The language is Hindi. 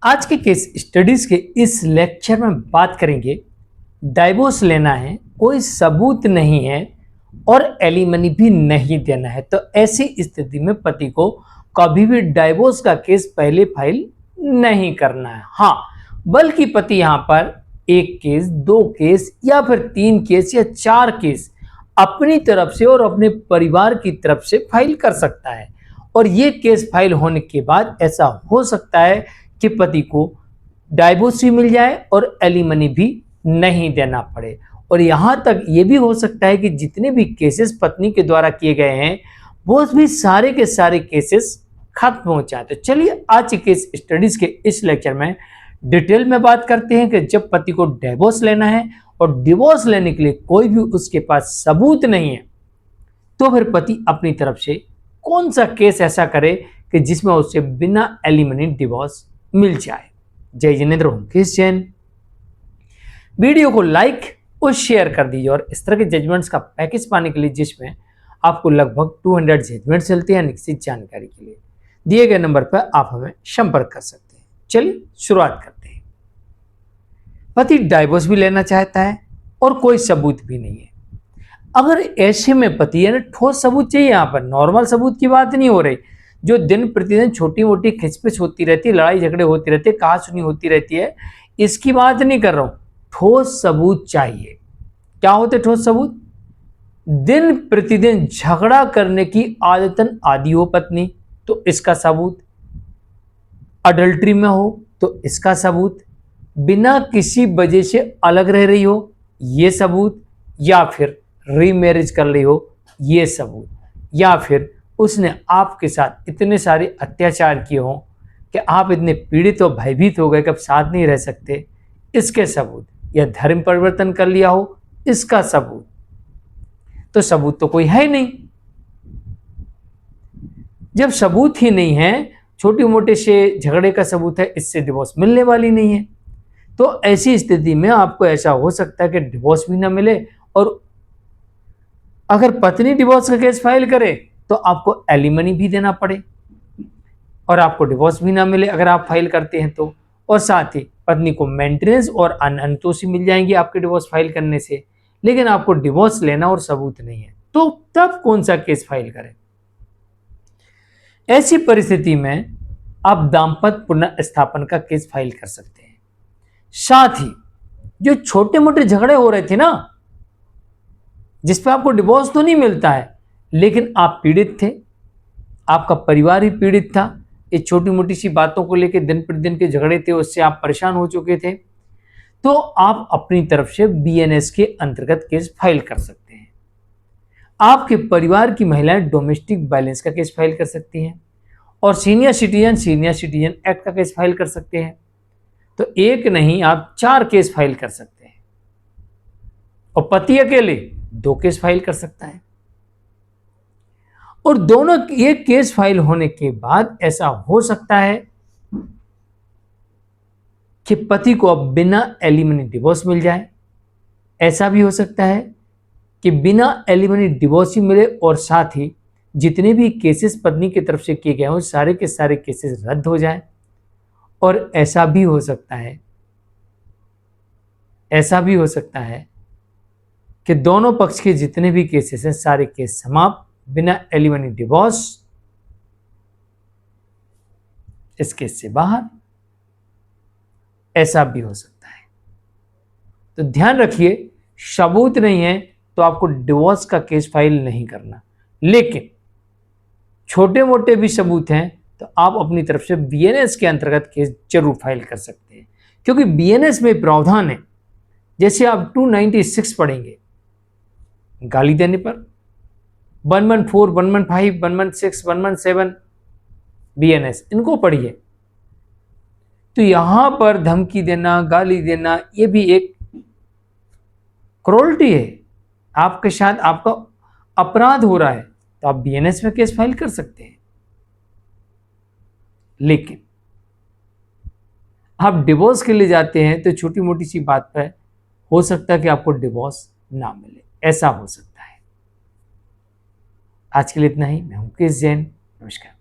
आज के केस स्टडीज के इस लेक्चर में बात करेंगे डाइवोर्स लेना है, कोई सबूत नहीं है और एलिमनी भी नहीं देना है। तो ऐसी स्थिति में पति को कभी भी डाइवोर्स का केस पहले फाइल नहीं करना है। हाँ, बल्कि पति यहां पर एक केस, दो केस या फिर तीन केस या चार केस अपनी तरफ से और अपने परिवार की तरफ से फाइल कर सकता है। और ये केस फाइल होने के बाद ऐसा हो सकता है कि पति को डाइवोर्स भी मिल जाए और एलिमनी भी नहीं देना पड़े। और यहां तक ये भी हो सकता है कि जितने भी केसेस पत्नी के द्वारा किए गए हैं वो भी सारे के सारे केसेस खत्म हो जाए। तो चलिए आज के केस स्टडीज के इस लेक्चर में डिटेल में बात करते हैं कि जब पति को डिवोर्स लेना है और डिवोर्स लेने के लिए कोई भी उसके पास सबूत नहीं है तो फिर पति अपनी तरफ से कौन सा केस ऐसा करे कि जिसमें उससे बिना एलिमनी डिवोर्स मिल जाए। जय जिनेंद्र होमकेश जैन। वीडियो को लाइक और शेयर कर दीजिए और इस तरह के जजमेंट्स का पैकेज पाने के लिए जिसमें आपको लगभग 200 जजमेंट्स मिलते हैं निश्चित जानकारी के लिए दिए गए नंबर पर आप हमें संपर्क कर सकते हैं। चलिए शुरुआत करते हैं। पति डाइवोर्स भी लेना चाहता है और कोई सबूत भी नहीं है। अगर ऐसे में पति यानी ठोस सबूत चाहिए, यहां पर नॉर्मल सबूत की बात नहीं हो रही जो दिन प्रतिदिन छोटी मोटी खिंचपिच होती रहती है, लड़ाई झगड़े होती रहती है, कहा सुनी होती रहती है, इसकी बात नहीं कर रहा हूं। ठोस सबूत चाहिए। क्या होते ठोस सबूत? दिन प्रतिदिन झगड़ा करने की आदतन आदि हो पत्नी तो इसका सबूत, अडल्ट्री में हो तो इसका सबूत, बिना किसी वजह से अलग रह रही हो ये सबूत, या फिर रीमैरिज कर रही हो ये सबूत, या फिर उसने आपके साथ इतने सारे अत्याचार किए हों कि आप इतने पीड़ित और भयभीत हो गए कि अब साथ नहीं रह सकते इसके सबूत, या धर्म परिवर्तन कर लिया हो इसका सबूत। तो सबूत तो कोई है ही नहीं। जब सबूत ही नहीं है, छोटी मोटे से झगड़े का सबूत है, इससे डिवोर्स मिलने वाली नहीं है। तो ऐसी स्थिति में आपको ऐसा हो सकता है कि डिवोर्स भी ना मिले, और अगर पत्नी डिवोर्स का केस फाइल करे तो आपको एलिमनी भी देना पड़े और आपको डिवोर्स भी ना मिले अगर आप फाइल करते हैं तो, और साथ ही पत्नी को मेंटेनेंस और अनुतोषी मिल जाएंगी आपके डिवोर्स फाइल करने से। लेकिन आपको डिवोर्स लेना और सबूत नहीं है तो तब कौन सा केस फाइल करें? ऐसी परिस्थिति में आप दाम्पत्य पुनर्स्थापन का केस फाइल कर सकते हैं। साथ ही जो छोटे मोटे झगड़े हो रहे थे ना, जिसपे आपको डिवोर्स तो नहीं मिलता है लेकिन आप पीड़ित थे, आपका परिवार ही पीड़ित था, ये छोटी मोटी सी बातों को लेकर दिन प्रतिदिन के झगड़े थे, उससे आप परेशान हो चुके थे, तो आप अपनी तरफ से बीएनएस के अंतर्गत केस फाइल कर सकते हैं। आपके परिवार की महिलाएं डोमेस्टिक वायलेंस का केस फाइल कर सकती हैं और सीनियर सिटीजन एक्ट का केस फाइल कर सकते हैं। तो एक नहीं आप 4 केस फाइल कर सकते हैं और पति अकेले 2 केस फाइल कर सकता है। और दोनों ये केस फाइल होने के बाद ऐसा हो सकता है कि पति को अब बिना एलिमनी डिवोर्स मिल जाए। ऐसा भी हो सकता है कि बिना एलिमनी डिवोर्स ही मिले और साथ ही जितने भी केसेस पत्नी की तरफ से किए गए हों सारे के सारे केसेस रद्द हो जाए। और ऐसा भी हो सकता है कि दोनों पक्ष के जितने भी केसेस हैं सारे केस समाप्त, बिना एलिमनी डिवोर्स, इस केस से बाहर। ऐसा भी हो सकता है। तो ध्यान रखिए, सबूत नहीं है तो आपको डिवोर्स का केस फाइल नहीं करना, लेकिन छोटे मोटे भी सबूत हैं तो आप अपनी तरफ से बीएनएस के अंतर्गत केस जरूर फाइल कर सकते हैं, क्योंकि बीएनएस में प्रावधान है, जैसे आप 296 पढ़ेंगे गाली देने पर, 114, 115, 116, 117 बीएनएस, इनको पढ़िए। तो यहां पर धमकी देना, गाली देना, ये भी एक क्रूरल्टी है, आपके साथ आपका अपराध हो रहा है, तो आप बीएनएस में केस फाइल कर सकते हैं। लेकिन आप डिवोर्स के लिए जाते हैं तो छोटी मोटी सी बात पर हो सकता है कि आपको डिवोर्स ना मिले, ऐसा हो सकता है। आज के लिए इतना ही। मैं हूं केश जैन। नमस्कार।